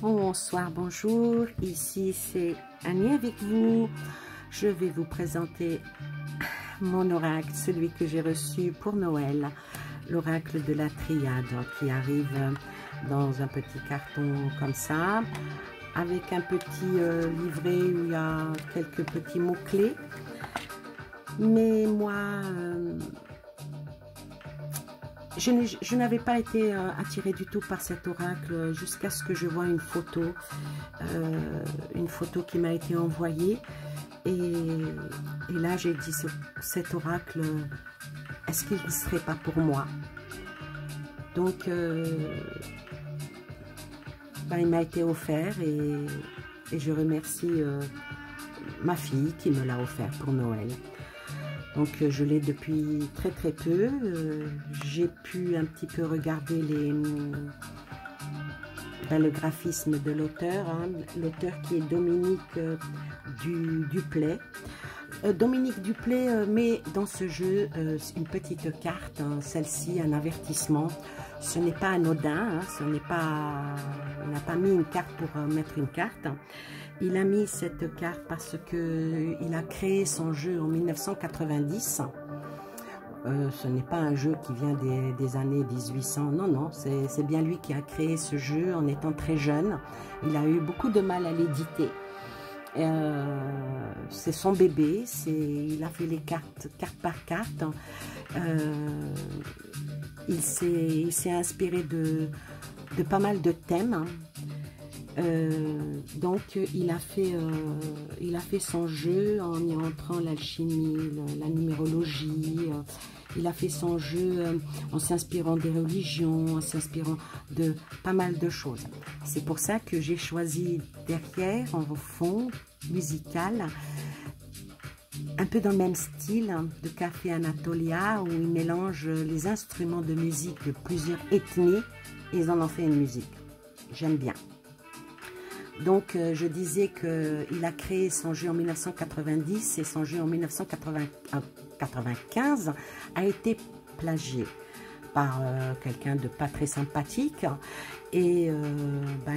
Bonsoir, bonjour, ici c'est Annie avec vous. Je vais vous présenter mon oracle, celui que j'ai reçu pour Noël, l'oracle de la triade qui arrive dans un petit carton comme ça, avec un petit livret où il y a quelques petits mots-clés. Mais moi, je n'avais pas été attirée du tout par cet oracle jusqu'à ce que je vois une photo qui m'a été envoyée. Et là, j'ai dit, cet oracle, est-ce qu'il ne serait pas pour moi? Donc, il m'a été offert et je remercie ma fille qui me l'a offert pour Noël. Donc je l'ai depuis très peu. J'ai pu un petit peu regarder le graphisme de l'auteur, l'auteur qui est Dominique Duplay. Dominique Duplay met dans ce jeu une petite carte, celle-ci un avertissement. Ce n'est pas anodin, il n'a pas mis une carte pour mettre une carte. Il a mis cette carte parce qu'il a créé son jeu en 1990. Ce n'est pas un jeu qui vient des années 1800, non, c'est bien lui qui a créé ce jeu en étant très jeune. Il a eu beaucoup de mal à l'éditer. C'est son bébé, il a fait les cartes par carte. Il s'est inspiré de pas mal de thèmes. Donc il a fait son jeu en y entrant l'alchimie, la numérologie. Il a fait son jeu en s'inspirant des religions, en s'inspirant de pas mal de choses. C'est pour ça que j'ai choisi derrière, en fond musical, un peu dans le même style de Café Anatolia, où il mélange les instruments de musique de plusieurs ethnies et ils en ont fait une musique. J'aime bien. Donc, je disais qu'il a créé son jeu en 1990 et son jeu en 1995 a été plagié par quelqu'un de pas très sympathique. Et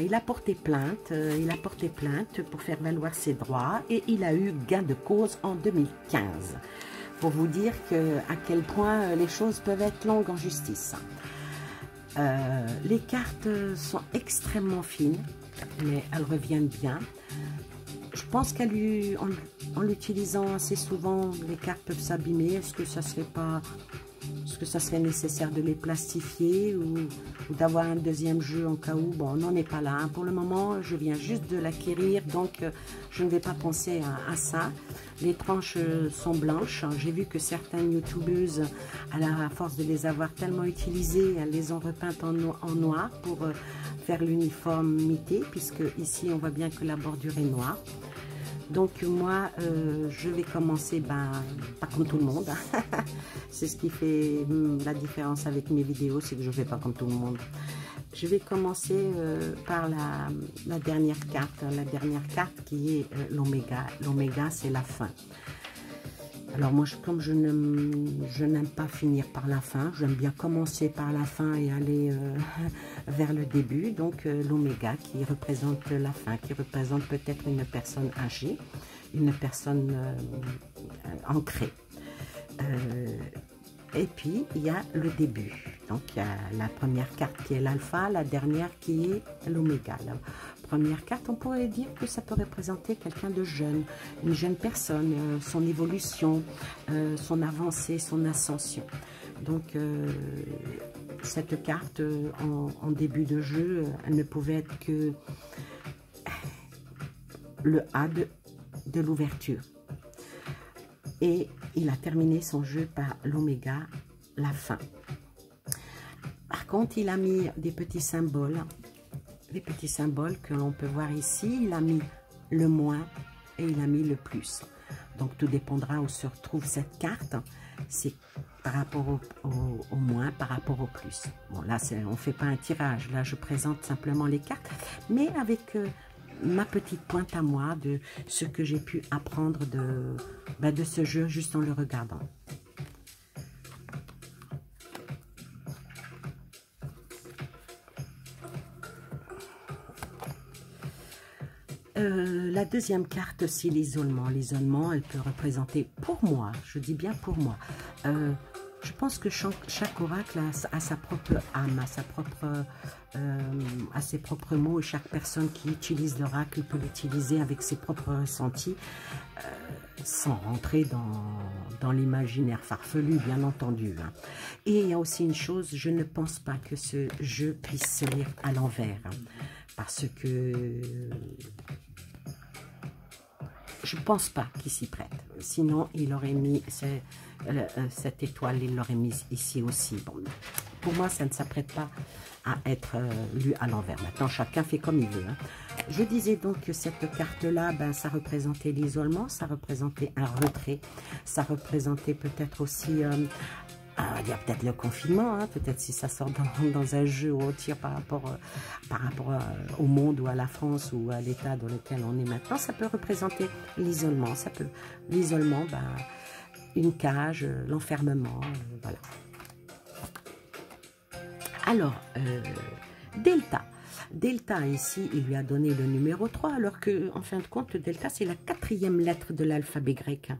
il a porté plainte. Pour faire valoir ses droits et il a eu gain de cause en 2015. Pour vous dire à quel point les choses peuvent être longues en justice. Les cartes sont extrêmement fines, mais elles reviennent bien. Je pense qu'en l'utilisant assez souvent, les cartes peuvent s'abîmer. Est-ce que ça serait nécessaire de les plastifier ou d'avoir un deuxième jeu en cas où? Bon, on n'en est pas là. Pour le moment, je viens juste de l'acquérir, donc je ne vais pas penser à ça. Les tranches sont blanches. J'ai vu que certaines youtubeuses, à force de les avoir tellement utilisées, elles les ont repeintes en noir pour faire l'uniformité, puisque ici, on voit bien que la bordure est noire. Donc moi, je vais commencer, pas comme tout le monde. C'est ce qui fait la différence avec mes vidéos, c'est que je ne fais pas comme tout le monde. Je vais commencer par la dernière carte. La dernière carte qui est l'oméga. L'oméga, c'est la fin. Alors moi, comme je n'aime pas finir par la fin, j'aime bien commencer par la fin et aller vers le début. Donc l'oméga qui représente la fin, qui représente peut-être une personne âgée, une personne ancrée. Et puis il y a le début. Donc il y a la première carte qui est l'alpha, la dernière qui est l'oméga. Première carte, on pourrait dire que ça peut représenter quelqu'un de jeune, une jeune personne, son évolution, son avancée, son ascension. Donc, cette carte, en début de jeu, elle ne pouvait être que le A de l'ouverture. Et il a terminé son jeu par l'oméga, la fin. Par contre, il a mis des petits symboles. Les petits symboles que l'on peut voir ici, il a mis le moins et il a mis le plus. Donc tout dépendra où se retrouve cette carte. C'est par rapport au moins, par rapport au plus. Bon là, on ne fait pas un tirage. Là, je présente simplement les cartes, mais avec ma petite pointe à moi de ce que j'ai pu apprendre de ce jeu juste en le regardant. La deuxième carte, c'est l'isolement. L'isolement, elle peut représenter, pour moi, je dis bien pour moi, je pense que chaque oracle a sa propre âme, a ses propres mots, et chaque personne qui utilise l'oracle peut l'utiliser avec ses propres ressentis, sans rentrer dans l'imaginaire farfelu, bien entendu. Hein. Et il y a aussi une chose, je ne pense pas que ce jeu puisse se lire à l'envers, hein, parce que je ne pense pas qu'il s'y prête. Sinon, il aurait mis cette étoile, il l'aurait mise ici aussi. Bon, pour moi, ça ne s'apprête pas à être lu à l'envers. Maintenant, chacun fait comme il veut. Hein. Je disais donc que cette carte-là, ben, ça représentait l'isolement, ça représentait un retrait, ça représentait peut-être aussi... il y a peut-être le confinement, hein, peut-être si ça sort dans un jeu ou au tir par rapport au monde ou à la France ou à l'état dans lequel on est maintenant, ça peut représenter l'isolement. L'isolement, ben, une cage, l'enfermement, voilà. Alors, Delta. Delta, ici, il lui a donné le numéro 3, alors que, en fin de compte, Delta, c'est la 4e lettre de l'alphabet grec.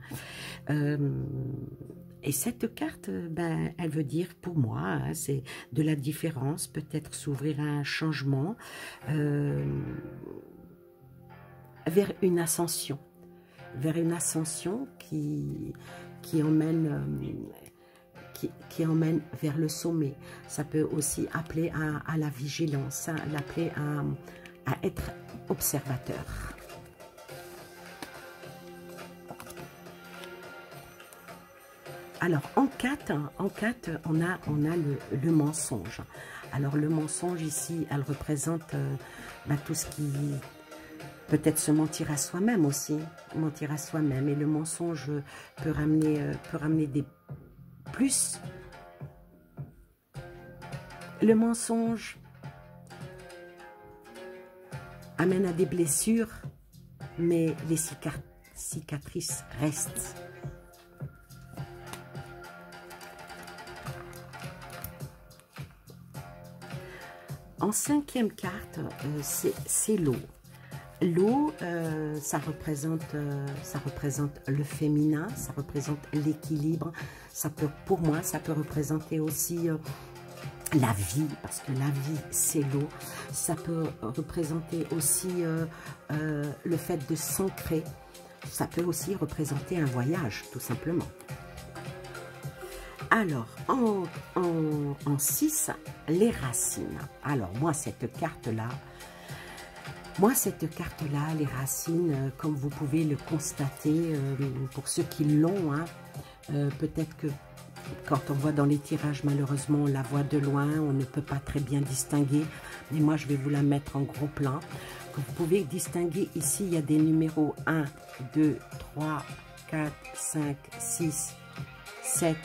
Et cette carte, ben, elle veut dire, pour moi, hein, c'est de la différence, peut-être s'ouvrir à un changement vers une ascension qui emmène vers le sommet. Ça peut aussi appeler à la vigilance, hein, l'appeler à être observateur. Alors, en 4, on a le mensonge. Alors, le mensonge, ici, elle représente tout ce qui... Peut-être se mentir à soi-même aussi. Mentir à soi-même. Et le mensonge peut ramener des plus. Le mensonge amène à des blessures, mais les cicatrices restent. En 5e carte, c'est l'eau. L'eau, ça représente le féminin, ça représente l'équilibre. Pour moi, ça peut représenter aussi la vie, parce que la vie, c'est l'eau. Ça peut représenter aussi le fait de s'ancrer. Ça peut aussi représenter un voyage, tout simplement. Alors, en 6, les racines. Alors, moi, cette carte-là, les racines, comme vous pouvez le constater, pour ceux qui l'ont, hein, peut-être que quand on voit dans les tirages, malheureusement, on la voit de loin, on ne peut pas très bien distinguer. Mais moi, je vais vous la mettre en gros plan. Vous pouvez distinguer ici, il y a des numéros 1, 2, 3, 4, 5, 6, 7,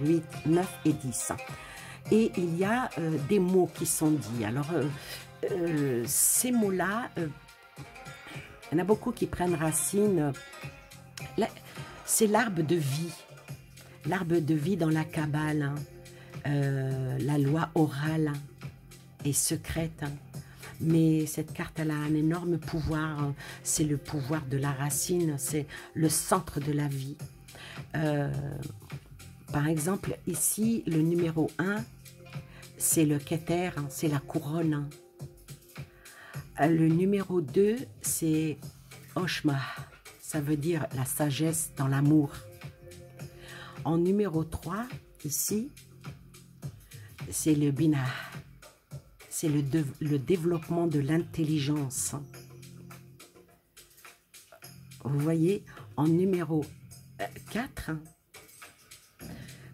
8, 9 et 10. Et il y a des mots qui sont dits. Alors, ces mots-là, il y en a beaucoup qui prennent racine. C'est l'arbre de vie. L'arbre de vie dans la Kabbale. Hein. La loi orale et secrète. Hein. Mais cette carte, elle a un énorme pouvoir. Hein. C'est le pouvoir de la racine. C'est le centre de la vie. Par exemple, ici, le numéro 1, c'est le Keter, hein, c'est la couronne. Le numéro 2, c'est Oshma, ça veut dire la sagesse dans l'amour. En numéro 3, ici, c'est le Bina, c'est le développement de l'intelligence. Vous voyez, en numéro 4,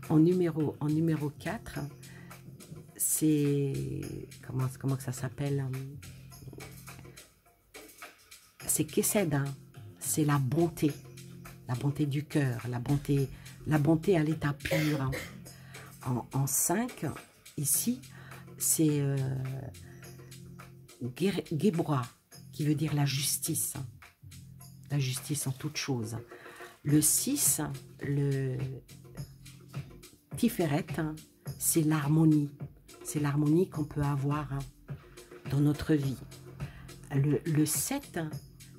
en numéro 4, c'est... Comment que ça s'appelle? C'est Kesed, hein. C'est la bonté du cœur, la bonté à l'état pur. Hein. En 5, ici, c'est Gebra, qui veut dire la justice. Hein. La justice en toute chose. Le 6, le Tiferet, hein, c'est l'harmonie. C'est l'harmonie qu'on peut avoir, hein, dans notre vie. Le 7,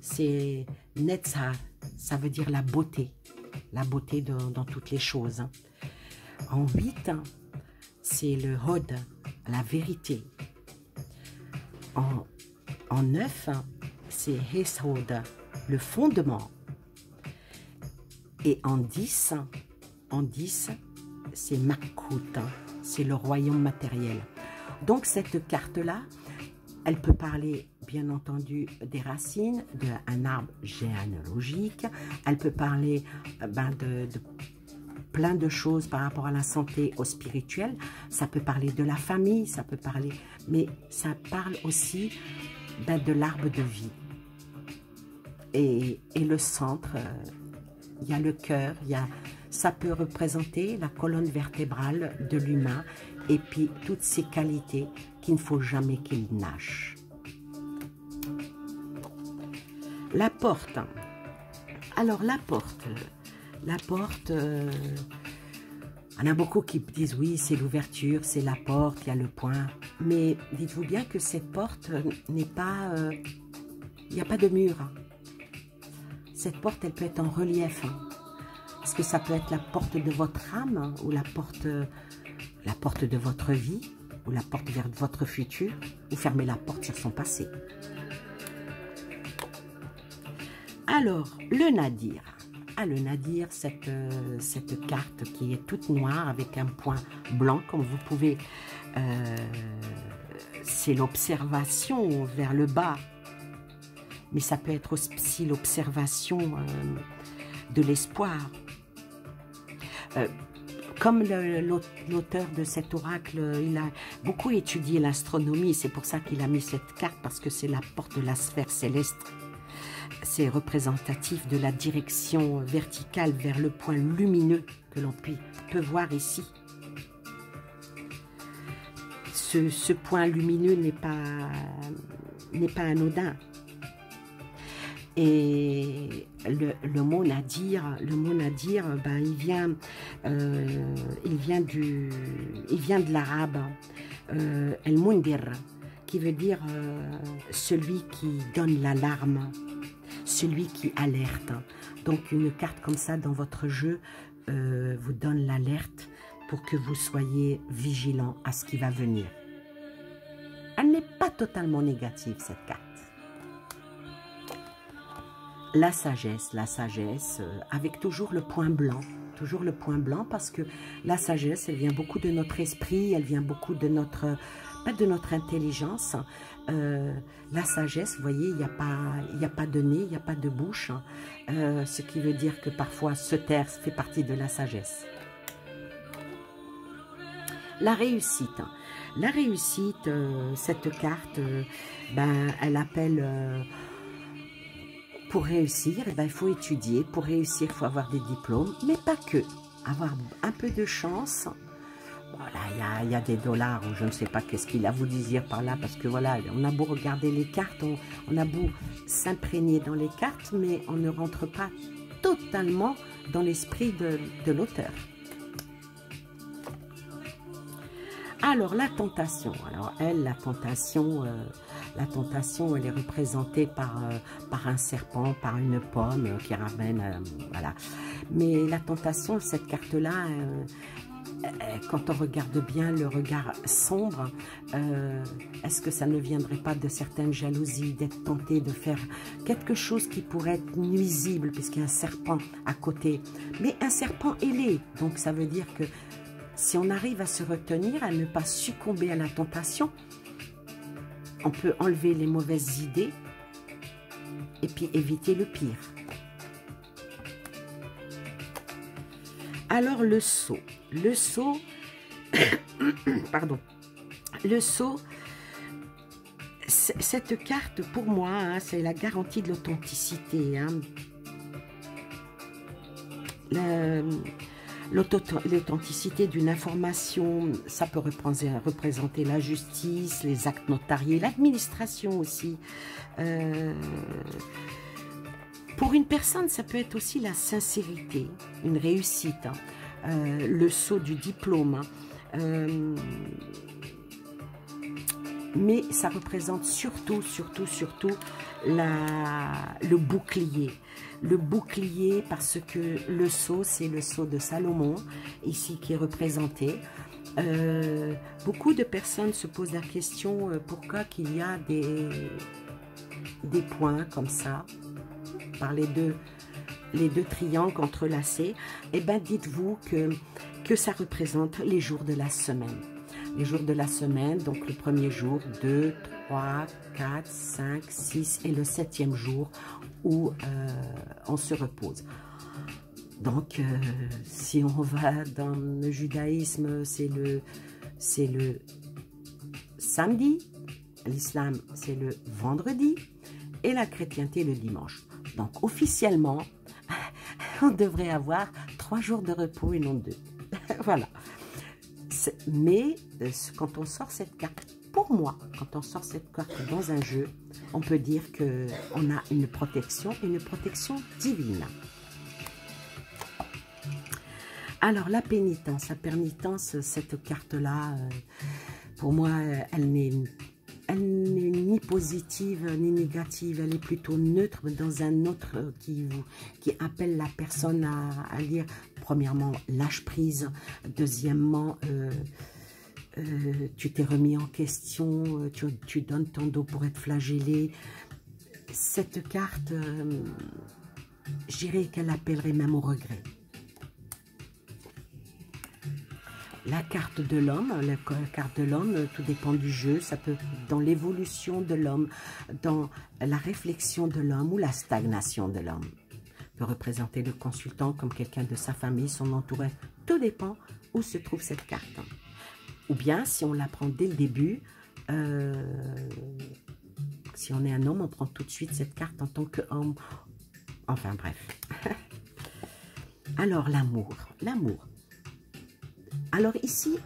c'est Netzah, ça veut dire la beauté dans toutes les choses. En 8, c'est le Hod, la vérité. En 9, c'est Hesod, le fondement. Et en 10, c'est Makut, c'est le royaume matériel. Donc cette carte-là, elle peut parler, bien entendu, des racines, d'un arbre généalogique. Elle peut parler de plein de choses par rapport à la santé, au spirituel. Ça peut parler de la famille, ça peut parler... Mais ça parle aussi de l'arbre de vie. Et le centre, il y a le cœur, ça peut représenter la colonne vertébrale de l'humain et puis toutes ces qualités qu'il ne faut jamais qu'il nage. La porte. Alors la porte, on a beaucoup qui disent oui, c'est l'ouverture, c'est la porte, il y a le point. Mais dites-vous bien que cette porte n'est pas... il n'y a pas de mur. Cette porte, elle peut être en relief. Parce que ça peut être la porte de votre âme ou la porte de votre vie ou la porte vers votre futur. Ou fermez la porte sur son passé. Alors, le Nadir. Ah, le Nadir, cette carte qui est toute noire avec un point blanc, comme vous pouvez... c'est l'observation vers le bas. Mais ça peut être aussi l'observation de l'espoir. Comme l'auteur de cet oracle, il a beaucoup étudié l'astronomie, c'est pour ça qu'il a mis cette carte, parce que c'est la porte de la sphère céleste. C'est représentatif de la direction verticale vers le point lumineux que l'on peut voir ici. Ce point lumineux n'est pas anodin. Et le mot Nadir, ben, il vient de l'arabe El Mundir, qui veut dire celui qui donne l'alarme, celui qui alerte. Donc une carte comme ça dans votre jeu vous donne l'alerte pour que vous soyez vigilant à ce qui va venir. Elle n'est pas totalement négative, cette carte. La sagesse, avec toujours le point blanc, parce que la sagesse, elle vient beaucoup de notre esprit, elle vient beaucoup de notre, pas de notre intelligence. La sagesse, vous voyez, il n'y a pas de nez, il n'y a pas de bouche, ce qui veut dire que parfois se taire fait partie de la sagesse. La réussite. La réussite, cette carte, ben, elle appelle... pour réussir, eh ben, il faut étudier. Pour réussir, il faut avoir des diplômes, mais pas que. Avoir un peu de chance. Voilà, il y a des dollars, ou je ne sais pas qu'est-ce qu'il a voulu dire par là, parce que voilà, on a beau regarder les cartes, on a beau s'imprégner dans les cartes, mais on ne rentre pas totalement dans l'esprit de l'auteur. Alors, la tentation. Alors, elle, la tentation, elle est représentée par un serpent, par une pomme qui ramène, voilà. Mais la tentation, cette carte-là, quand on regarde bien le regard sombre, est-ce que ça ne viendrait pas de certaines jalousies, d'être tenté de faire quelque chose qui pourrait être nuisible, puisqu'il y a un serpent à côté. Mais un serpent ailé, donc ça veut dire que si on arrive à se retenir, à ne pas succomber à la tentation, on peut enlever les mauvaises idées et puis éviter le pire. Alors le sceau. Le sceau, pardon. Le sceau, cette carte pour moi, hein, c'est la garantie de l'authenticité. Hein. L'authenticité d'une information, ça peut représenter la justice, les actes notariés, l'administration aussi. Pour une personne, ça peut être aussi la sincérité, une réussite, hein. Le sceau du diplôme. mais ça représente surtout le bouclier. Le bouclier, parce que le sceau, c'est le sceau de Salomon, ici qui est représenté. Beaucoup de personnes se posent la question pourquoi qu'il y a des points comme ça, par les deux triangles entrelacés. Eh bien, dites-vous que ça représente les jours de la semaine. Les jours de la semaine, donc le premier jour, 2, 3, 4, 5, 6 et le 7e jour où on se repose. Donc, si on va dans le judaïsme, c'est le samedi, l'islam, c'est le vendredi et la chrétienté, le dimanche. Donc, officiellement, on devrait avoir 3 jours de repos et non 2. Voilà. Mais quand on sort cette carte, pour moi, quand on sort cette carte dans un jeu, on peut dire qu'on a une protection divine. Alors, la pénitence, cette carte-là, pour moi, elle n'est ni positive ni négative, elle est plutôt neutre dans un autre qui appelle la personne à lire, premièrement, lâche prise, deuxièmement, tu t'es remis en question, tu donnes ton dos pour être flagellé. Cette carte, je dirais qu'elle appellerait même au regret. La carte de l'homme, tout dépend du jeu, ça peut dans l'évolution de l'homme, dans la réflexion de l'homme ou la stagnation de l'homme. Peut représenter le consultant comme quelqu'un de sa famille, son entourage, tout dépend où se trouve cette carte. Ou bien, si on la prend dès le début, si on est un homme, on prend tout de suite cette carte en tant qu'homme. Enfin bref. Alors, l'amour. Alors ici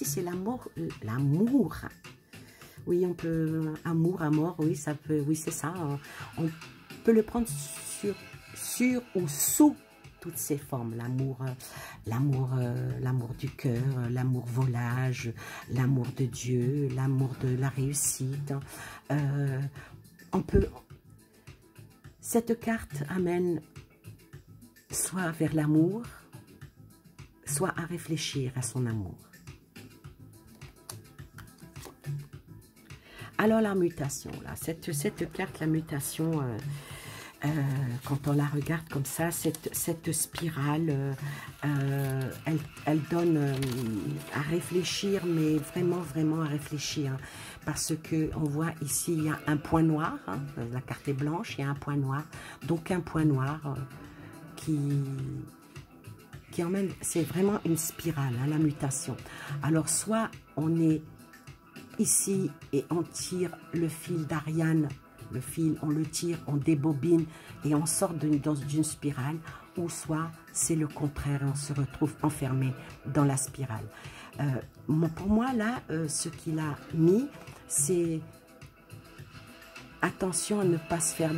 c'est l'amour. Oui, on peut amour, oui, ça peut, oui c'est ça. On peut le prendre sur ou sous toutes ses formes. L'amour du cœur, l'amour volage, l'amour de Dieu, l'amour de la réussite. Cette carte amène soit vers l'amour, soit à réfléchir à son amour. Alors la mutation, là, cette carte, la mutation, quand on la regarde comme ça, cette spirale, elle donne à réfléchir, mais vraiment à réfléchir. Parce que on voit ici, il y a un point noir, hein, la carte est blanche, il y a un point noir. Donc un point noir qui emmène, c'est vraiment une spirale, hein, la mutation. Alors soit on est ici et on tire le fil d'Ariane, le fil, on le tire, on débobine et on sort dans une spirale, ou soit c'est le contraire, on se retrouve enfermé dans la spirale. Pour moi là, ce qu'il a mis, c'est attention à ne pas se faire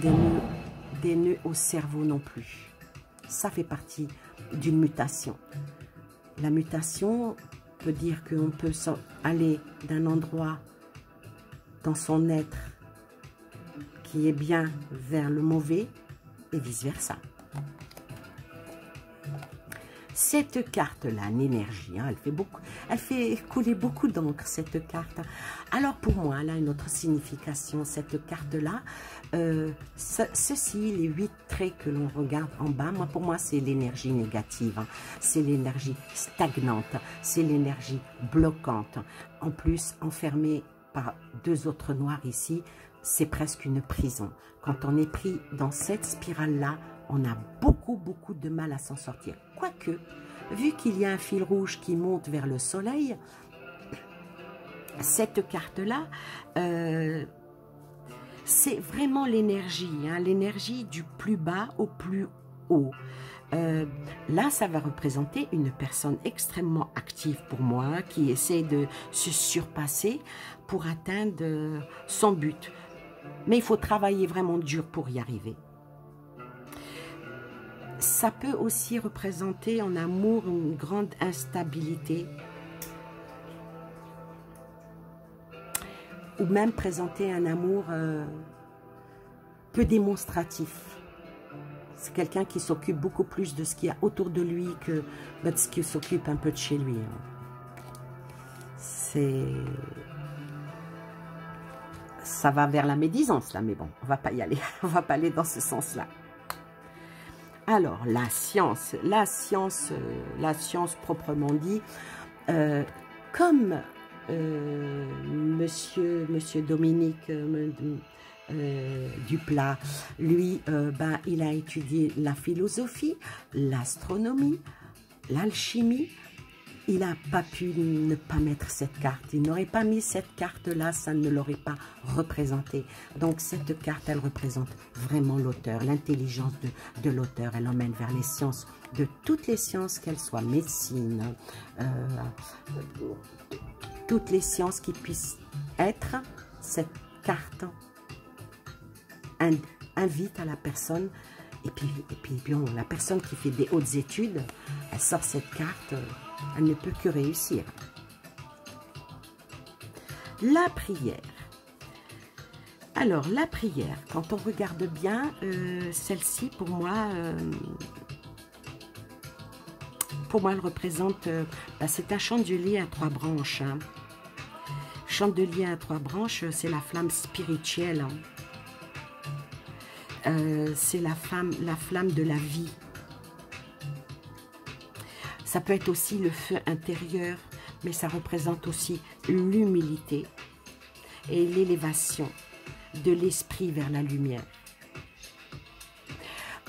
des nœuds au cerveau non plus. Ça fait partie d'une mutation. La mutation peut dire qu'on peut aller d'un endroit dans son être qui est bien vers le mauvais et vice-versa. Cette carte-là, l'énergie, hein, elle fait couler beaucoup d'encre, cette carte. Alors pour moi, elle a une autre signification, cette carte-là. Ceci, les 8 traits que l'on regarde en bas, pour moi, c'est l'énergie négative. Hein. C'est l'énergie stagnante, c'est l'énergie bloquante. En plus, enfermée par 2 autres noirs ici, c'est presque une prison. Quand on est pris dans cette spirale-là, on a beaucoup de mal à s'en sortir. Quoique, vu qu'il y a un fil rouge qui monte vers le soleil, cette carte-là, c'est vraiment l'énergie, hein, l'énergie du plus bas au plus haut. Là, ça va représenter une personne extrêmement active pour moi, qui essaie de se surpasser pour atteindre son but. Mais il faut travailler vraiment dur pour y arriver. Ça peut aussi représenter en amour une grande instabilité. ou même présenter un amour peu démonstratif. C'est quelqu'un qui s'occupe beaucoup plus de ce qu'il y a autour de lui que de ce qui s'occupe un peu de chez lui. Ça va vers la médisance là, mais bon, on va pas y aller. On va pas aller dans ce sens-là. Alors, la science proprement dit, comme monsieur Dominique Duplat, lui, ben, il a étudié la philosophie, l'astronomie, l'alchimie. Il n'a pas pu ne pas mettre cette carte. Il n'aurait pas mis cette carte-là, ça ne l'aurait pas représenté. Donc, cette carte, elle représente vraiment l'auteur, l'intelligence de l'auteur. Elle emmène vers les sciences, de toutes les sciences, qu'elles soient médecine, toutes les sciences qui puissent être. Cette carte invite à la personne. Et puis bon, la personne qui fait des hautes études, elle sort cette carte, elle ne peut que réussir. La prière. Alors, la prière, quand on regarde bien, celle-ci, pour moi, elle représente, c'est un chandelier à 3 branches. Hein. Chandelier à 3 branches, c'est la flamme spirituelle. Hein. C'est la flamme de la vie. Ça peut être aussi le feu intérieur, mais ça représente aussi l'humilité et l'élévation de l'esprit vers la lumière.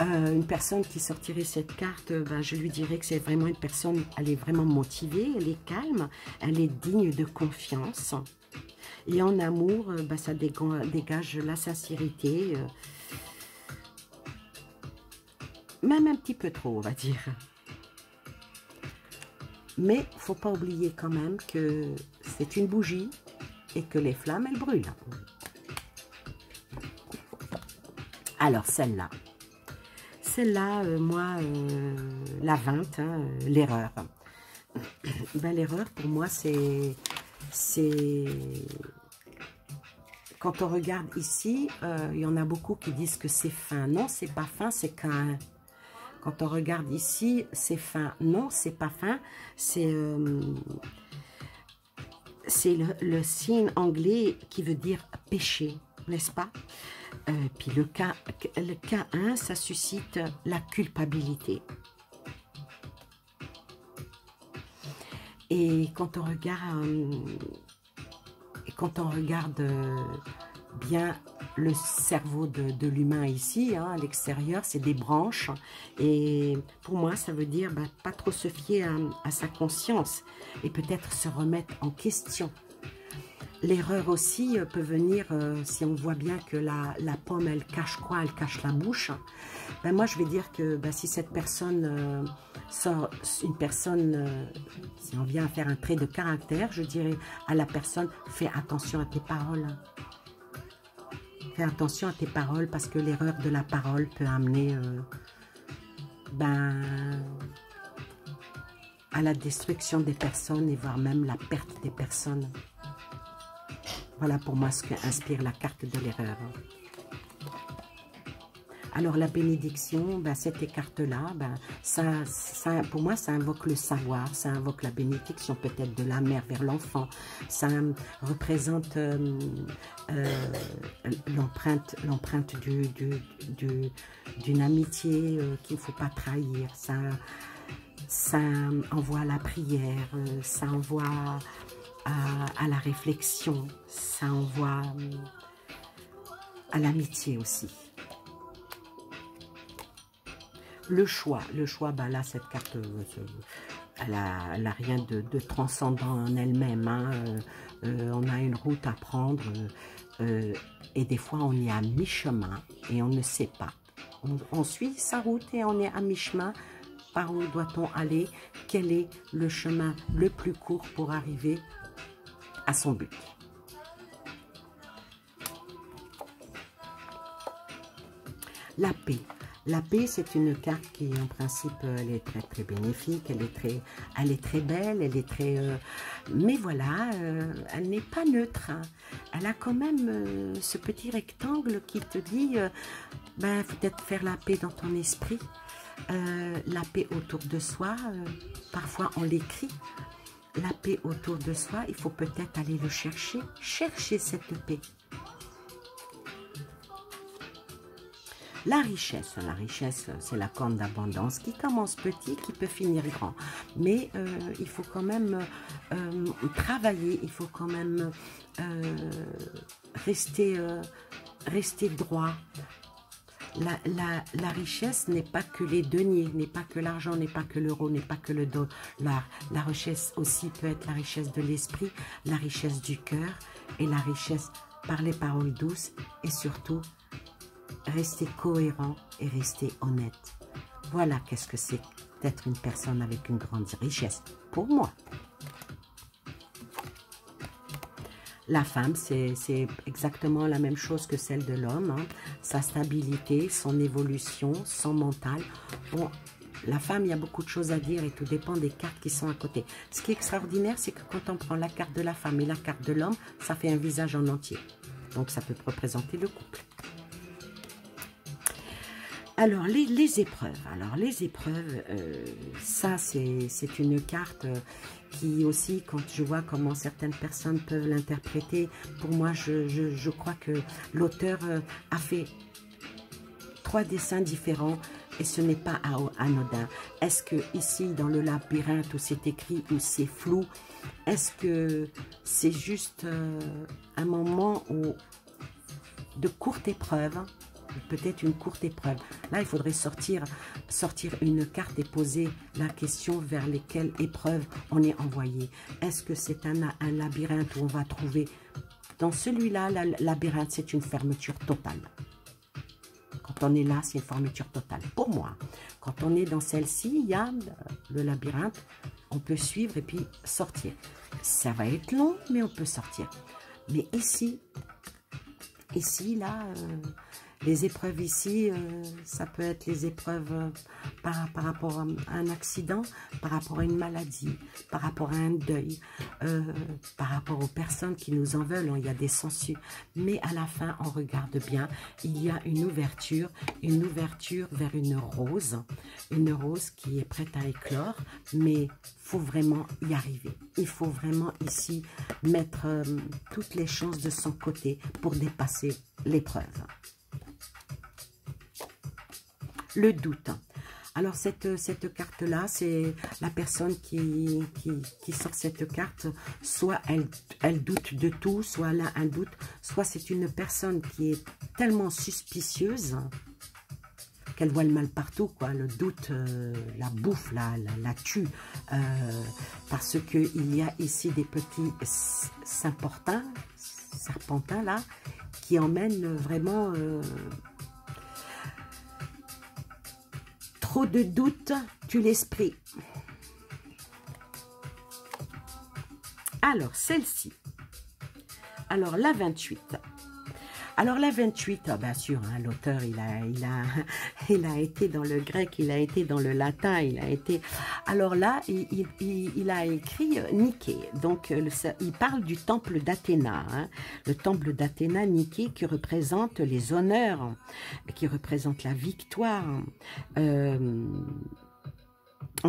Une personne qui sortirait cette carte, ben, je lui dirais que c'est vraiment une personne, elle est vraiment motivée, elle est calme, elle est digne de confiance. Et en amour, ben, ça dégage la sincérité, même un petit peu trop, on va dire. Mais il ne faut pas oublier quand même que c'est une bougie et que les flammes, elles brûlent. Alors, celle-là. Celle-là, moi, la 20, hein, l'erreur. Ben, l'erreur, pour moi, c'est... Quand on regarde ici, il y en a beaucoup qui disent que c'est fin. Non, c'est pas fin, c'est qu'un... Quand on regarde ici, c'est fin. Non, c'est pas fin. C'est le signe anglais qui veut dire péché, n'est-ce pas? Puis le K1, ça suscite la culpabilité. Et quand on regarde, bien le cerveau de l'humain ici, hein, à l'extérieur, c'est des branches. Et pour moi, ça veut dire ben, pas trop se fier à sa conscience et peut-être se remettre en question. L'erreur aussi peut venir, si on voit bien que la pomme, elle cache quoi? Elle cache la bouche. Ben moi, je vais dire que ben, si cette personne sort, si on vient à faire un trait de caractère, je dirais à la personne, fais attention à tes paroles. Fais attention à tes paroles parce que l'erreur de la parole peut amener à la destruction des personnes et voire même la perte des personnes. Voilà pour moi ce qu'inspire la carte de l'erreur. Alors la bénédiction, ben, cette carte-là, ben, pour moi ça invoque le savoir, ça invoque la bénédiction peut-être de la mère vers l'enfant, ça représente l'empreinte d'une amitié qu'il ne faut pas trahir, ça envoie à la prière, ça envoie à la réflexion, ça envoie à l'amitié aussi. Le choix, ben là, cette carte, elle a rien de transcendant en elle-même. Hein. On a une route à prendre et des fois, on est à mi-chemin et on ne sait pas. On suit sa route et on est à mi-chemin. Par où doit-on aller? Quel est le chemin le plus court pour arriver à son but? La paix. La paix, c'est une carte qui, en principe, elle est très, très bénéfique, elle est très belle, elle est très... mais voilà, elle n'est pas neutre. Hein. elle a quand même ce petit rectangle qui te dit, ben, faut peut-être faire la paix dans ton esprit, la paix autour de soi, parfois on l'écrit, la paix autour de soi, il faut peut-être aller le chercher, chercher cette paix. La richesse, c'est la corne d'abondance qui commence petit, qui peut finir grand. Mais il faut quand même travailler, il faut quand même rester droit. La richesse n'est pas que les deniers, n'est pas que l'argent, n'est pas que l'euro, n'est pas que le dollar. La richesse aussi peut être la richesse de l'esprit, la richesse du cœur et la richesse par les paroles douces et surtout rester cohérent et rester honnête. Voilà qu'est-ce que c'est d'être une personne avec une grande richesse, pour moi. La femme, c'est exactement la même chose que celle de l'homme. Hein. Sa stabilité, son évolution, son mental. Bon, la femme, il y a beaucoup de choses à dire et tout dépend des cartes qui sont à côté. Ce qui est extraordinaire, c'est que quand on prend la carte de la femme et la carte de l'homme, ça fait un visage en entier. Donc, ça peut représenter le couple. Alors, les épreuves. Alors, les épreuves, ça, c'est une carte qui aussi, quand je vois comment certaines personnes peuvent l'interpréter, pour moi, je crois que l'auteur a fait 3 dessins différents et ce n'est pas anodin. Est-ce que ici, dans le labyrinthe où c'est écrit, où c'est flou, est-ce que c'est juste un moment où, de courte épreuve, peut-être une courte épreuve. Là, il faudrait sortir une carte et poser la question vers lesquelles épreuves on est envoyé. Est-ce que c'est un labyrinthe où on va trouver... Dans celui-là, le labyrinthe, c'est une fermeture totale. Quand on est là, c'est une fermeture totale. Pour moi, quand on est dans celle-ci, il y a le labyrinthe. On peut suivre et puis sortir. Ça va être long, mais on peut sortir. Mais ici, là... les épreuves ici, ça peut être les épreuves par rapport à un accident, par rapport à une maladie, par rapport à un deuil, par rapport aux personnes qui nous en veulent. Il y a des censures. Mais à la fin, on regarde bien, il y a une ouverture vers une rose qui est prête à éclore, mais il faut vraiment y arriver. Il faut vraiment ici mettre toutes les chances de son côté pour dépasser l'épreuve. Le doute. Alors, cette carte-là, c'est la personne qui sort cette carte. Soit elle doute de tout, soit elle a un doute, soit c'est une personne qui est tellement suspicieuse qu'elle voit le mal partout, quoi. Le doute la bouffe, la tue. Parce qu'il y a ici des petits serpentins, là, qui emmènent vraiment... trop de doutes tue l'esprit. Alors, celle-ci. Alors, la 28. Alors, la 28, bien sûr, hein, l'auteur, il a été dans le grec, il a été dans le latin, il a été... Alors là, il a écrit Nike. Donc, il parle du temple d'Athéna. Hein, le temple d'Athéna, Nike, qui représente les honneurs, qui représente la victoire, en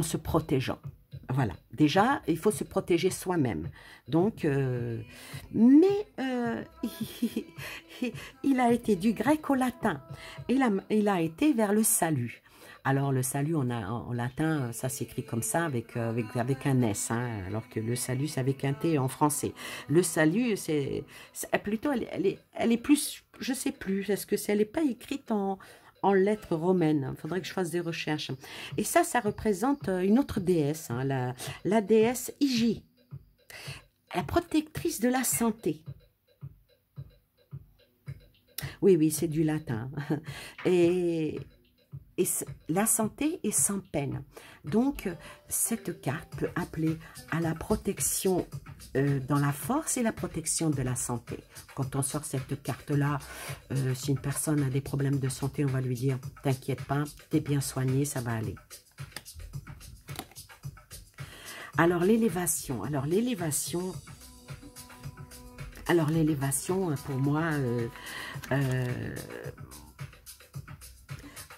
se protégeant. Voilà, déjà, il faut se protéger soi-même. Donc, mais il a été du grec au latin. Il a été vers le salut. Alors, le salut, en latin, ça s'écrit comme ça, avec un S, hein, alors que le salut, c'est avec un T en français. Le salut, c'est plutôt, elle est plus, je sais plus, est-ce que elle n'est pas écrite en lettres romaines. Il faudrait que je fasse des recherches. Et ça représente une autre déesse, hein, la déesse Hygie, la protectrice de la santé. Oui, c'est du latin. Et la santé est sans peine. Donc, cette carte peut appeler à la protection dans la force et la protection de la santé. Quand on sort cette carte-là, si une personne a des problèmes de santé, on va lui dire « T'inquiète pas, t'es bien soigné, ça va aller ». Alors, l'élévation. Alors, l'élévation, Alors, l'élévation, pour moi,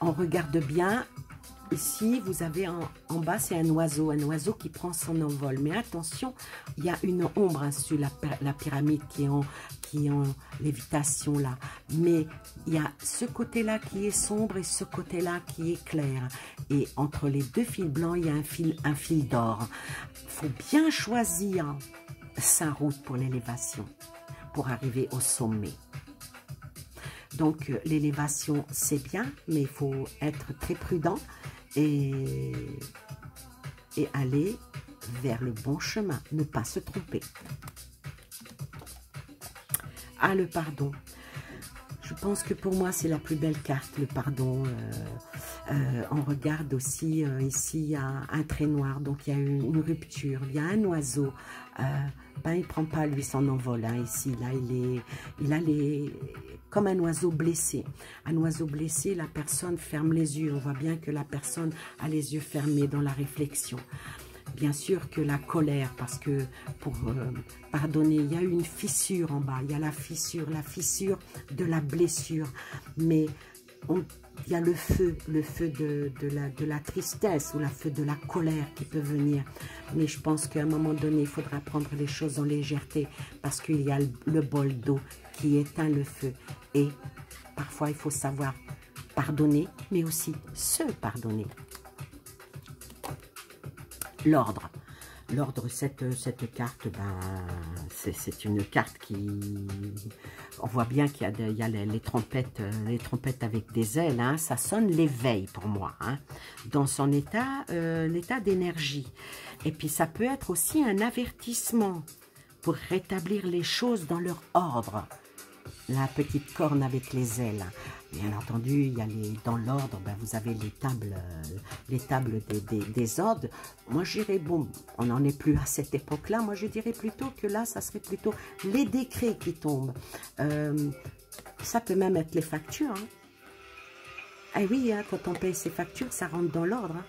on regarde bien. Ici, vous avez en bas, c'est un oiseau qui prend son envol. Mais attention, il y a une ombre hein, sur la pyramide qui est en lévitation là. Mais il y a ce côté-là qui est sombre et ce côté-là qui est clair. Et entre les deux fils blancs, il y a un fil d'or. Il faut bien choisir sa route pour l'élévation, pour arriver au sommet. Donc, l'élévation, c'est bien, mais il faut être très prudent et aller vers le bon chemin, ne pas se tromper. Ah, le pardon. Je pense que pour moi, c'est la plus belle carte, le pardon. On regarde aussi, ici, il y a un trait noir, donc il y a une rupture. Il y a un oiseau. Ben, il ne prend pas, lui, son envol. Hein, ici, là, il a comme un oiseau blessé. Un oiseau blessé, la personne ferme les yeux. On voit bien que la personne a les yeux fermés dans la réflexion. Bien sûr que la colère, parce que pour pardonner, il y a une fissure en bas. Il y a la fissure de la blessure. Mais il y a le feu de la tristesse ou le feu de la colère qui peut venir. Mais je pense qu'à un moment donné, il faudra prendre les choses en légèreté parce qu'il y a le bol d'eau qui éteint le feu. Et parfois, il faut savoir pardonner, mais aussi se pardonner. L'ordre. L'ordre, cette carte, ben, c'est une carte qui... On voit bien qu'il y a les trompettes avec des ailes. Hein, ça sonne l'éveil pour moi. Hein, dans son état, l'état d'énergie. Et puis, ça peut être aussi un avertissement pour rétablir les choses dans leur ordre. La petite corne avec les ailes. Bien entendu, il y a dans l'ordre, ben vous avez les tables des ordres. Moi, je dirais, bon, on n'en est plus à cette époque-là. Moi, je dirais plutôt que là, ça serait plutôt les décrets qui tombent. Ça peut même être les factures. Hein. Ah oui, hein, quand on paye ses factures, ça rentre dans l'ordre. Hein.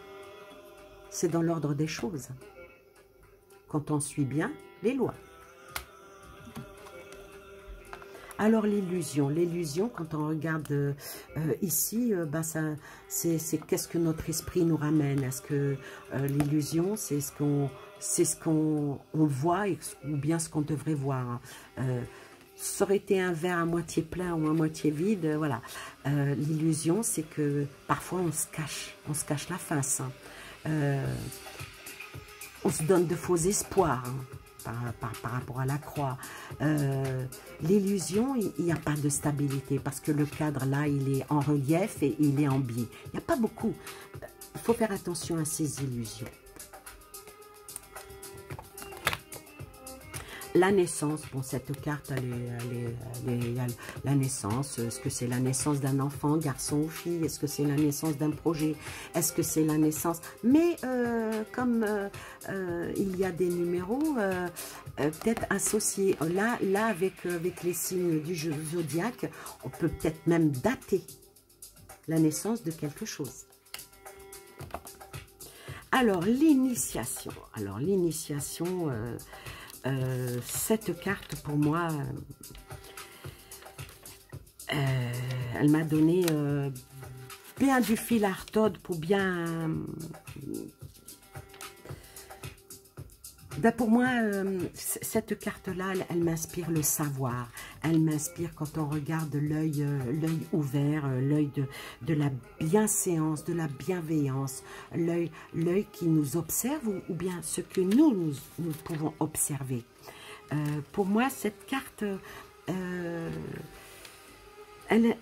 C'est dans l'ordre des choses. Quand on suit bien les lois. Alors l'illusion, quand on regarde ici, bah c'est qu'est-ce que notre esprit nous ramène. Est-ce que l'illusion, c'est ce qu'on voit ou bien ce qu'on devrait voir. Ça aurait été un verre à moitié plein ou à moitié vide, voilà. L'illusion, c'est que parfois on se cache la face. Hein. On se donne de faux espoirs. Hein. Par rapport à la croix. L'illusion, il n'y a pas de stabilité parce que le cadre là, il est en relief et il est en biais. Il n'y a pas beaucoup. Il faut faire attention à ces illusions. La naissance, bon, cette carte, il y a la naissance. Est-ce que c'est la naissance d'un enfant, garçon ou fille? Est-ce que c'est la naissance d'un projet? Est-ce que c'est la naissance? Mais comme il y a des numéros, peut-être associés. Là avec les signes du zodiaque, on peut peut-être même dater la naissance de quelque chose. Alors, l'initiation. Alors, l'initiation... cette carte pour moi elle m'a donné bien du fil à retordre pour bien ben pour moi cette carte là elle m'inspire le savoir, elle m'inspire quand on regarde l'œil ouvert, l'œil de la bienséance, de la bienveillance, l'œil qui nous observe ou bien ce que nous pouvons observer. Pour moi, cette carte, elle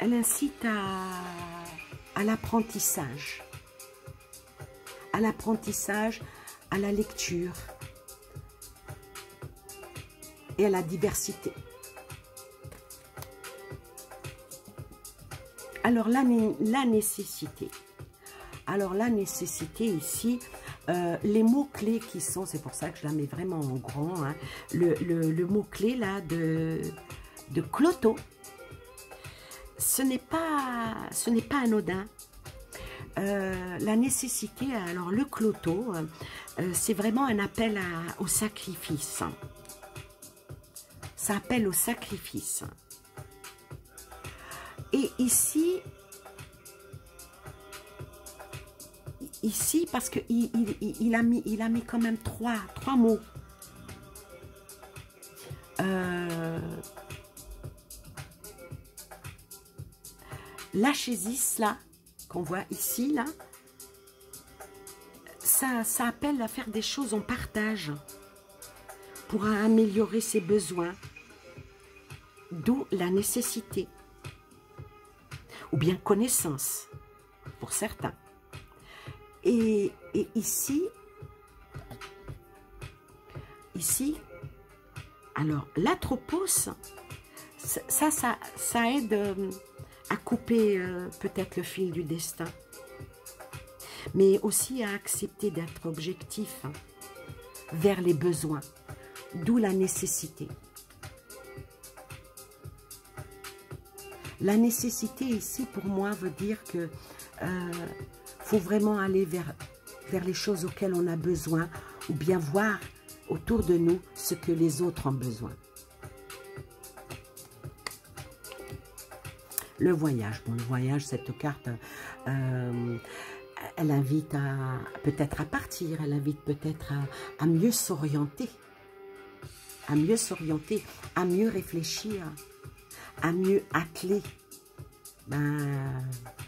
incite à l'apprentissage, à la lecture et à la diversité. Alors, la nécessité. Alors, la nécessité ici, les mots-clés qui sont, c'est pour ça que je la mets vraiment en grand, hein, le mot-clé là de Cloto, ce n'est pas anodin. La nécessité, alors le Cloto, c'est vraiment un appel au sacrifice. ça appelle au sacrifice. Et ici, parce qu'il a mis quand même trois mots. L'ascésis, là, qu'on voit ici, là, ça appelle à faire des choses en partage pour améliorer ses besoins, d'où la nécessité, ou bien connaissance, pour certains. Et ici, alors, l'atropos, ça aide à couper peut-être le fil du destin, mais aussi à accepter d'être objectif vers les besoins, d'où la nécessité. La nécessité ici, pour moi, veut dire que faut vraiment aller vers les choses auxquelles on a besoin, ou bien voir autour de nous ce que les autres ont besoin. Le voyage. Bon, le voyage, cette carte, elle invite peut-être à partir, elle invite peut-être à mieux s'orienter, à mieux réfléchir, à mieux atteler.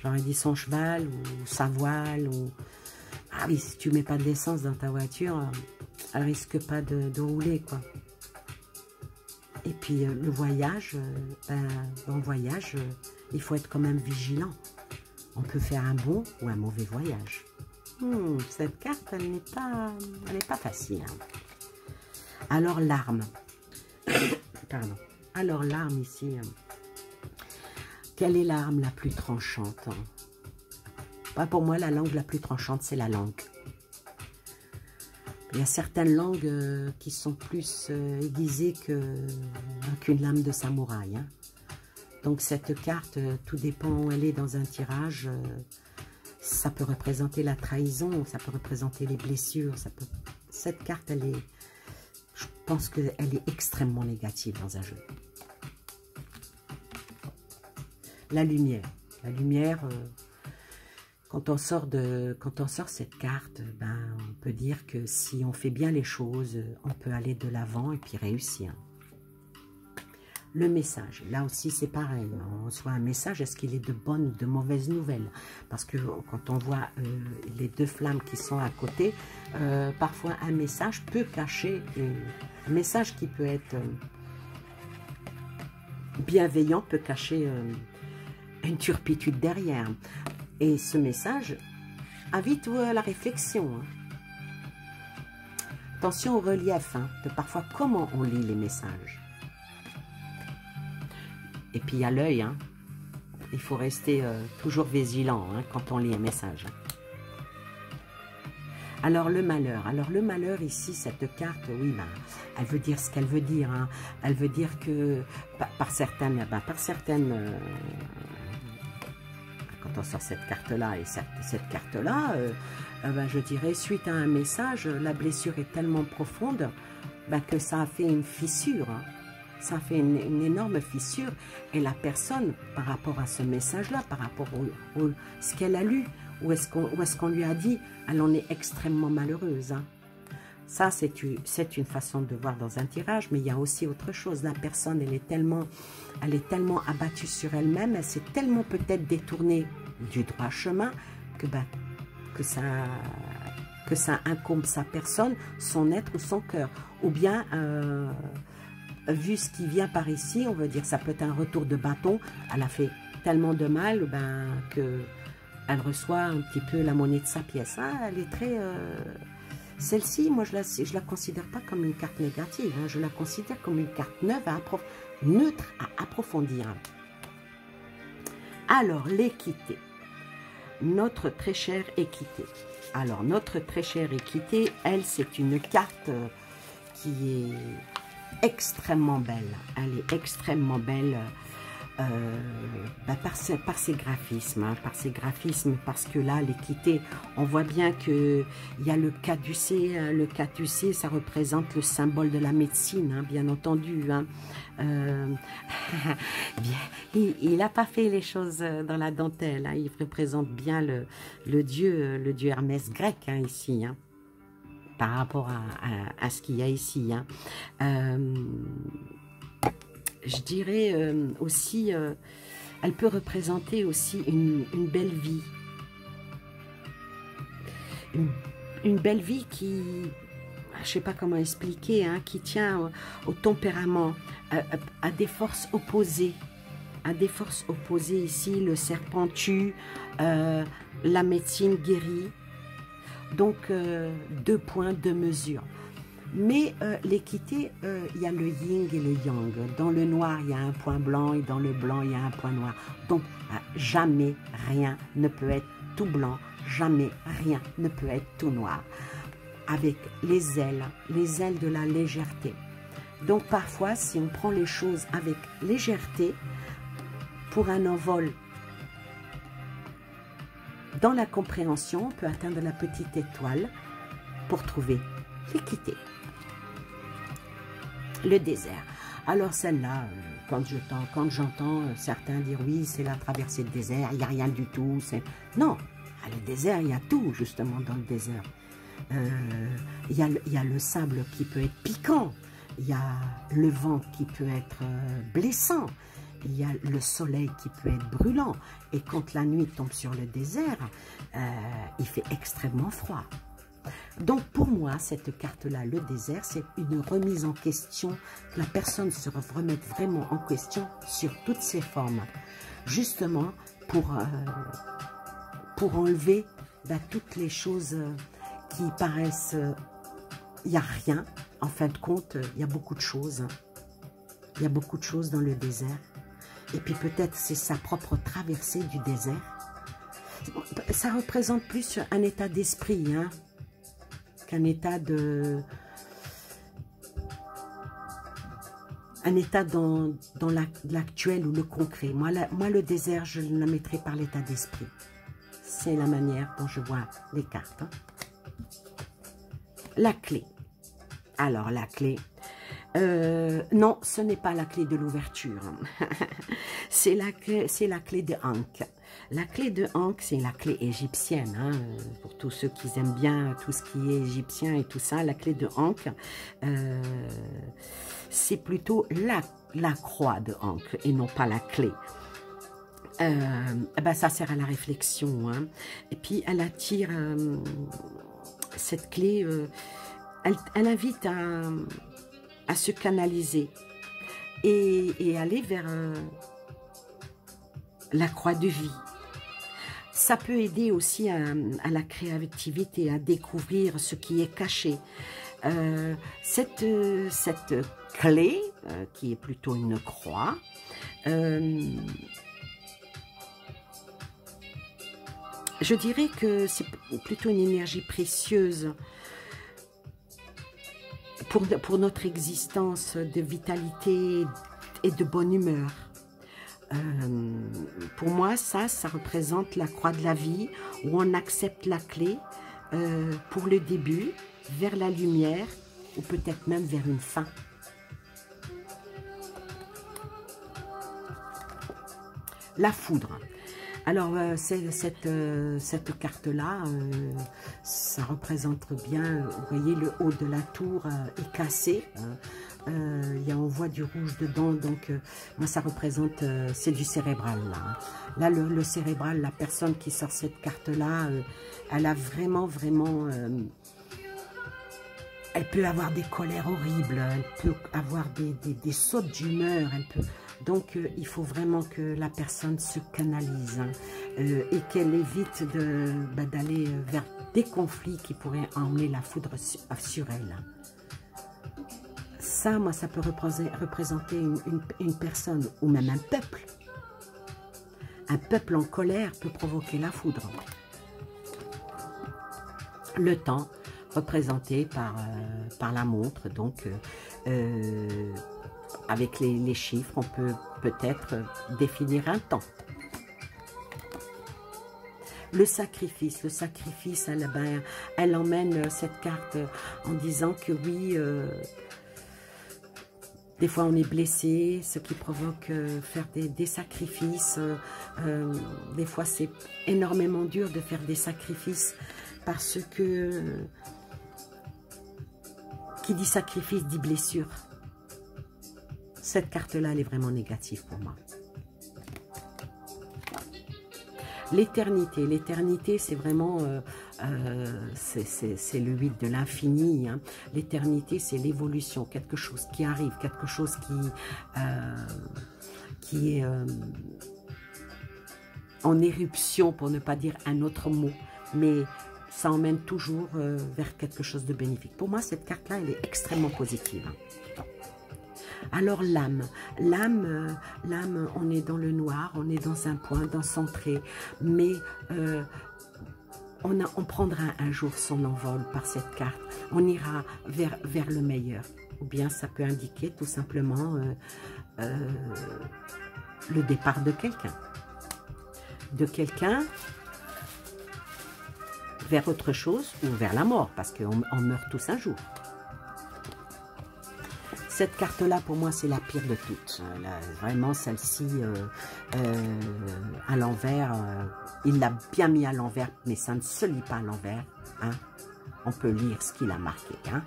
J'aurais dit son cheval ou sa voile. Ah oui, si tu mets pas de l'essence dans ta voiture, elle risque pas de rouler, quoi. Et puis le voyage, dans le voyage, il faut être quand même vigilant. On peut faire un bon ou un mauvais voyage. Cette carte, elle n'est pas facile. Hein. Alors l'arme. Pardon. Alors l'arme ici. Quelle est l'arme la plus tranchante? Pour moi, la langue la plus tranchante, c'est la langue. Il y a certaines langues qui sont plus aiguisées qu'une lame de samouraï. Hein. Donc cette carte, tout dépend où elle est dans un tirage. Ça peut représenter la trahison, ça peut représenter les blessures. Cette carte, je pense qu'elle est extrêmement négative dans un jeu. La lumière. La lumière, quand on sort cette carte, on peut dire que si on fait bien les choses, on peut aller de l'avant et puis réussir. Le message, là aussi c'est pareil, on reçoit un message, est-ce qu'il est de bonnes ou de mauvaises nouvelles? Parce que quand on voit les deux flammes qui sont à côté, parfois un message peut cacher, un message qui peut être bienveillant peut cacher une turpitude derrière. Et ce message invite à la réflexion. Hein. Attention au relief, de parfois comment on lit les messages. Et puis il y a l'œil, il faut rester toujours vigilant quand on lit un message. Alors le malheur ici, cette carte, oui, elle veut dire ce qu'elle veut dire. Hein. Elle veut dire que par certaines, quand on sort cette carte-là et cette carte-là, je dirais, suite à un message, la blessure est tellement profonde que ça a fait une fissure. Hein. Ça fait une énorme fissure et la personne, par rapport à ce message-là, par rapport à ce qu'elle a lu, ou est-ce qu'on lui a dit, elle en est extrêmement malheureuse. Hein. Ça, c'est une façon de voir dans un tirage, mais il y a aussi autre chose. La personne, elle est tellement abattue sur elle-même, elle s'est tellement peut-être détournée du droit chemin que ça incombe sa personne, son être ou son cœur. Ou bien... vu ce qui vient par ici, on veut dire ça peut être un retour de bâton. Elle a fait tellement de mal qu'elle reçoit un petit peu la monnaie de sa pièce. Hein. Elle est très... Celle-ci, moi, je la considère pas comme une carte négative. Hein. Je la considère comme une carte neutre à approfondir. Alors, l'équité. Notre très chère équité. Alors, notre très chère équité, elle, c'est une carte qui est... extrêmement belle, elle est extrêmement belle. par ces graphismes, hein, parce que là, l'équité, on voit bien qu'il y a le caducée. Hein, le caducée, ça représente le symbole de la médecine, hein, bien entendu. Hein. Bien, il n'a pas fait les choses dans la dentelle. Hein, il représente bien le dieu Hermès grec, hein, ici, hein, par rapport à ce qu'il y a ici. Hein. Je dirais aussi, elle peut représenter aussi une belle vie. Une belle vie qui, je ne sais pas comment expliquer, hein, qui tient au tempérament, à des forces opposées. À des forces opposées ici, le serpent tue, la médecine guérit. Donc, 2 points, 2 mesures. Mais l'équité, il y a le yin et le yang. Dans le noir, il y a un point blanc et dans le blanc, il y a un point noir. Donc, jamais rien ne peut être tout blanc, jamais rien ne peut être tout noir. Avec les ailes de la légèreté. Donc, parfois, si on prend les choses avec légèreté, pour un envol dans la compréhension, on peut atteindre la petite étoile pour trouver l'équité. Le désert. Alors celle-là, quand j'entends certains dire oui, c'est la traversée de désert, il n'y a rien du tout. Non, le désert, il y a tout justement dans le désert. Il y a le sable qui peut être piquant, il y a le vent qui peut être blessant, il y a le soleil qui peut être brûlant. Et quand la nuit tombe sur le désert, il fait extrêmement froid. Donc pour moi, cette carte-là, le désert, c'est une remise en question, que la personne se remette vraiment en question sur toutes ses formes. Justement pour enlever toutes les choses qui paraissent, il n'y a rien. En fin de compte, il y a beaucoup de choses. Il y a beaucoup de choses dans le désert. Et puis peut-être c'est sa propre traversée du désert. Ça représente plus un état d'esprit, hein, qu'un état de... Un état dans l'actuel ou le concret. Moi, le désert, je la mettrai par l'état d'esprit. C'est la manière dont je vois les cartes. Hein. La clé. Alors, la clé... non, ce n'est pas la clé de l'ouverture. C'est la clé de Ankh. La clé de Ankh, c'est la clé égyptienne. Hein, pour tous ceux qui aiment bien tout ce qui est égyptien et tout ça, la clé de Ankh, c'est plutôt la croix de Ankh et non pas la clé. Ben ça sert à la réflexion. Hein. Et puis, elle attire cette clé, elle invite à se canaliser et aller vers la croix de vie. Ça peut aider aussi à la créativité, à découvrir ce qui est caché. Cette clé, qui est plutôt une croix, je dirais que c'est plutôt une énergie précieuse pour notre existence de vitalité et de bonne humeur. Pour moi, ça représente la croix de la vie, où on accepte la clé pour le début, vers la lumière, ou peut-être même vers une fin. La foudre. Alors, cette carte-là, ça représente bien, vous voyez, le haut de la tour est cassé. On voit du rouge dedans, donc moi, ça représente, c'est du cérébral. Là, le cérébral, la personne qui sort cette carte-là, elle a vraiment, elle peut avoir des colères horribles, elle peut avoir des sautes d'humeur, donc, il faut vraiment que la personne se canalise, hein, et qu'elle évite d'aller vers des conflits qui pourraient emmener la foudre sur elle. Ça, moi, ça peut représenter une personne ou même un peuple. Un peuple en colère peut provoquer la foudre. Le temps, représenté par la montre, donc... avec les chiffres, on peut peut-être définir un temps. Le sacrifice, elle, ben, elle emmène cette carte en disant que oui, des fois on est blessé, ce qui provoque faire des sacrifices. Des fois c'est énormément dur de faire des sacrifices parce que qui dit sacrifice dit blessure. Cette carte-là, elle est vraiment négative pour moi. L'éternité, c'est vraiment, c'est le 8 de l'infini. Hein. L'éternité, c'est l'évolution, quelque chose qui arrive, quelque chose qui est en éruption, pour ne pas dire un autre mot, mais ça emmène toujours vers quelque chose de bénéfique. Pour moi, cette carte-là, elle est extrêmement positive. Hein. Alors l'âme, on est dans le noir, on est dans un point, dans son trait, mais on prendra un jour son envol par cette carte, on ira vers le meilleur, ou bien ça peut indiquer tout simplement le départ de quelqu'un, vers autre chose ou vers la mort, parce qu'on meurt tous un jour. Cette carte-là, pour moi, c'est la pire de toutes. Vraiment, celle-ci, à l'envers, il l'a bien mis à l'envers, mais ça ne se lit pas à l'envers. Hein. On peut lire ce qu'il a marqué. Hein.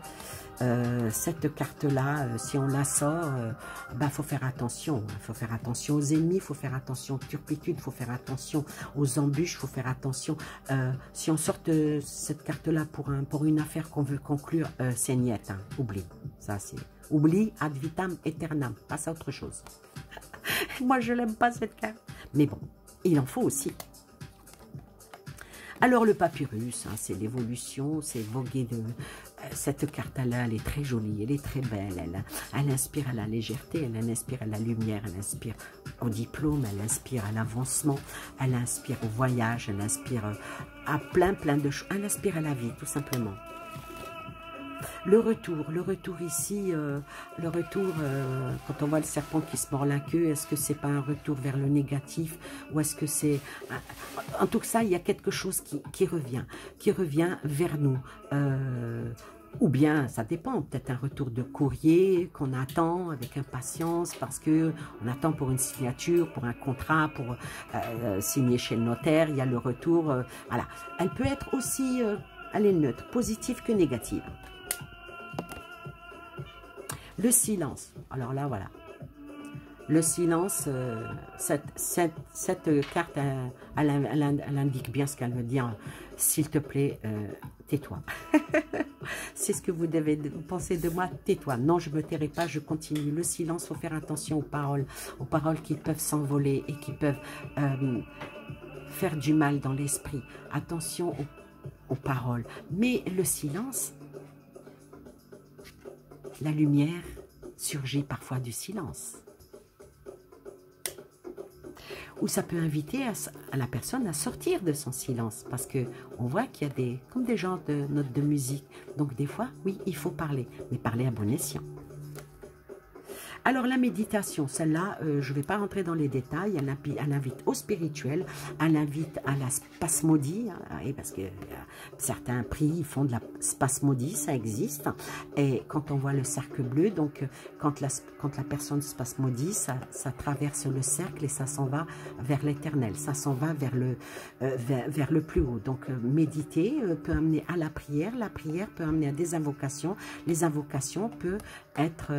Cette carte-là, si on la sort, bah, faut faire attention. Il faut faire attention aux ennemis, il faut faire attention aux turpitudes, il faut faire attention aux embûches, il faut faire attention. Si on sort cette carte-là pour une affaire qu'on veut conclure, c'est niette. Hein. Oublie. Ça, c'est... Oublie ad vitam aeternam, passe à autre chose. Moi, je n'aime pas cette carte. Mais bon, il en faut aussi. Alors, le papyrus, hein, c'est l'évolution, c'est voguer de... Cette carte-là, elle est très jolie, elle est très belle. Elle inspire à la légèreté, elle inspire à la lumière, elle inspire au diplôme, elle inspire à l'avancement, elle inspire au voyage, elle inspire à plein de choses. Elle inspire à la vie, tout simplement. Le retour ici, quand on voit le serpent qui se mord la queue, est-ce que c'est pas un retour vers le négatif ou est-ce que c'est... En tout cas, il y a quelque chose qui revient vers nous. Ou bien, ça dépend, peut-être un retour de courrier qu'on attend avec impatience parce que on attend pour une signature, pour un contrat, pour signer chez le notaire, il y a le retour. Voilà. Elle peut être aussi, elle est neutre, positive que négative. Le silence. Alors là, voilà. Le silence, cette carte, elle indique bien ce qu'elle veut dire. S'il te plaît, tais-toi. C'est ce que vous devez penser de moi, tais-toi. Non, je ne me tairai pas, je continue. Le silence, il faut faire attention aux paroles qui peuvent s'envoler et qui peuvent faire du mal dans l'esprit. Attention aux paroles. Mais le silence, la lumière surgit parfois du silence. Ou ça peut inviter à la personne à sortir de son silence. Parce qu'on voit qu'il y a comme des genres de notes de musique. Donc des fois, oui, il faut parler. Mais parler à bon escient. Alors la méditation, celle-là, je ne vais pas rentrer dans les détails, elle invite au spirituel, elle invite à la spasmodie, hein, parce que certains prix font de la spasmodie, ça existe, et quand on voit le cercle bleu, donc quand la personne spasmodie, ça traverse le cercle et ça s'en va vers l'éternel, ça s'en va vers le plus haut. Donc méditer peut amener à la prière peut amener à des invocations, les invocations peuvent être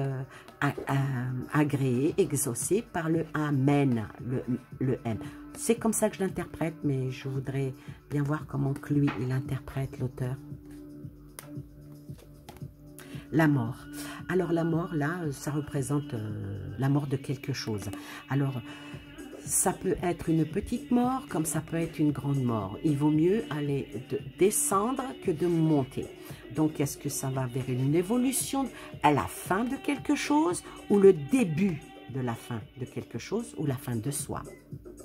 agréé, exaucé par le Amen, le M. C'est comme ça que je l'interprète, mais je voudrais bien voir comment que lui, il interprète, l'auteur. La mort. Alors la mort, là, ça représente la mort de quelque chose. Alors, ça peut être une petite mort, comme ça peut être une grande mort. Il vaut mieux aller descendre que de monter. Donc, est-ce que ça va vers une évolution à la fin de quelque chose ou le début de la fin de quelque chose ou la fin de soi?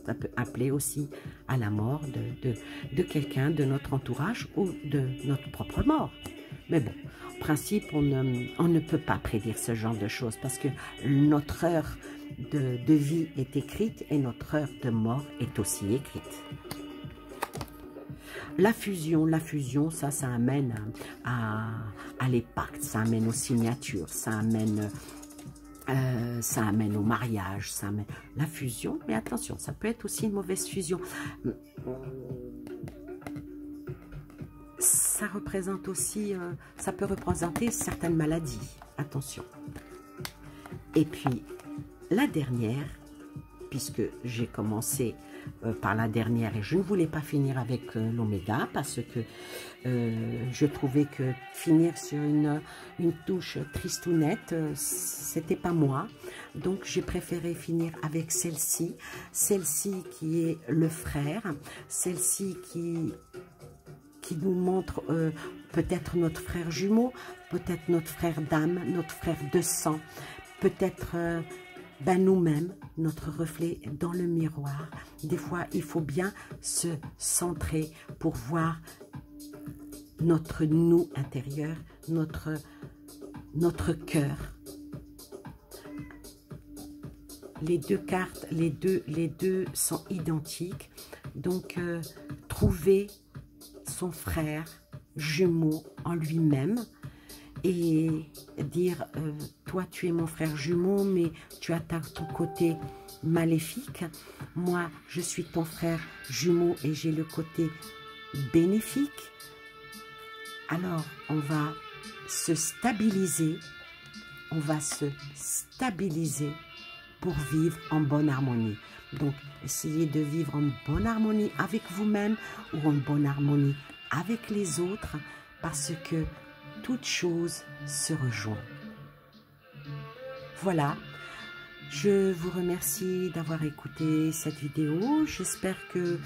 Ça peut appeler aussi à la mort de quelqu'un, de notre entourage ou de notre propre mort. Mais bon, en principe, on ne peut pas prédire ce genre de choses parce que notre heure de vie est écrite et notre heure de mort est aussi écrite. La fusion, ça amène à les pactes, ça amène aux signatures, ça amène au mariage, ça amène la fusion. Mais attention, ça peut être aussi une mauvaise fusion. Ça représente aussi, ça peut représenter certaines maladies. Attention. Et puis, la dernière, puisque j'ai commencé par la dernière et je ne voulais pas finir avec l'oméga parce que je trouvais que finir sur une touche tristounette, c'était pas moi. Donc j'ai préféré finir avec celle-ci qui est le frère, celle-ci qui nous montre peut-être notre frère jumeau, peut-être notre frère d'âme, notre frère de sang, peut-être nous-mêmes, notre reflet dans le miroir. Des fois, il faut bien se centrer pour voir notre nous intérieur, notre cœur. Les deux cartes, les deux sont identiques. Donc, trouver son frère jumeau en lui-même et dire toi tu es mon frère jumeau mais tu as ton côté maléfique, moi je suis ton frère jumeau et j'ai le côté bénéfique. Alors on va se stabiliser, pour vivre en bonne harmonie. Donc essayez de vivre en bonne harmonie avec vous-même ou en bonne harmonie avec les autres parce que toute chose se rejoint. Voilà, je vous remercie d'avoir écouté cette vidéo. J'espère que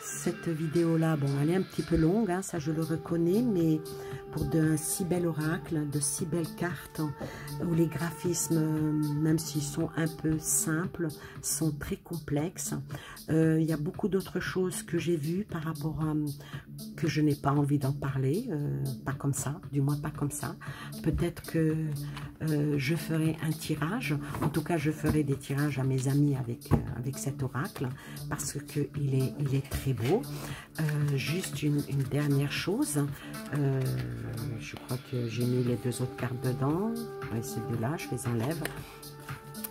cette vidéo-là, bon, elle est un petit peu longue, hein, ça je le reconnais, mais pour d'un si bel oracle, de si belles cartes, où les graphismes, même s'ils sont un peu simples, sont très complexes. Il y a beaucoup d'autres choses que j'ai vues par rapport à... que je n'ai pas envie d'en parler, pas comme ça, du moins pas comme ça. Peut-être que je ferai un tirage, en tout cas je ferai des tirages à mes amis avec cet oracle, parce qu'il est très beau. Juste une dernière chose, je crois que j'ai mis les deux autres cartes dedans, ouais, ces deux-là, je les enlève.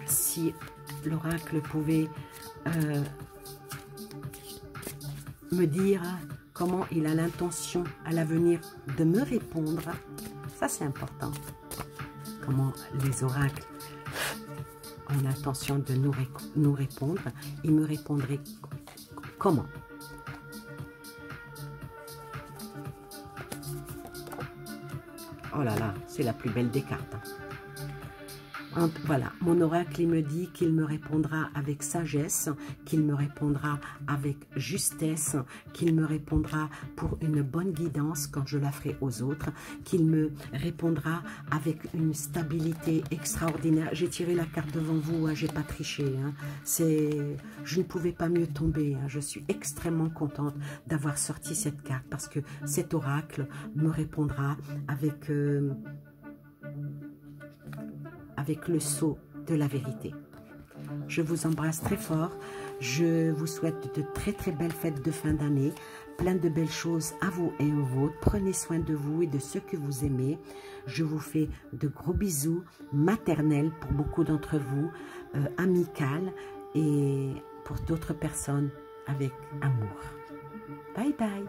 Si l'oracle pouvait me dire comment il a l'intention à l'avenir de me répondre, ça c'est important. Comment les oracles ont l'intention de nous répondre, ils me répondraient comment? Oh là là, c'est la plus belle des cartes. Voilà, mon oracle, il me dit qu'il me répondra avec sagesse, qu'il me répondra avec justesse, qu'il me répondra pour une bonne guidance quand je la ferai aux autres, qu'il me répondra avec une stabilité extraordinaire. J'ai tiré la carte devant vous, hein, j'ai pas triché. Hein. Je ne pouvais pas mieux tomber. Hein. Je suis extrêmement contente d'avoir sorti cette carte parce que cet oracle me répondra avec le sceau de la vérité. Je vous embrasse très fort. Je vous souhaite de très très belles fêtes de fin d'année. Plein de belles choses à vous et aux vôtres. Prenez soin de vous et de ceux que vous aimez. Je vous fais de gros bisous maternels pour beaucoup d'entre vous, amical et pour d'autres personnes avec amour. Bye bye.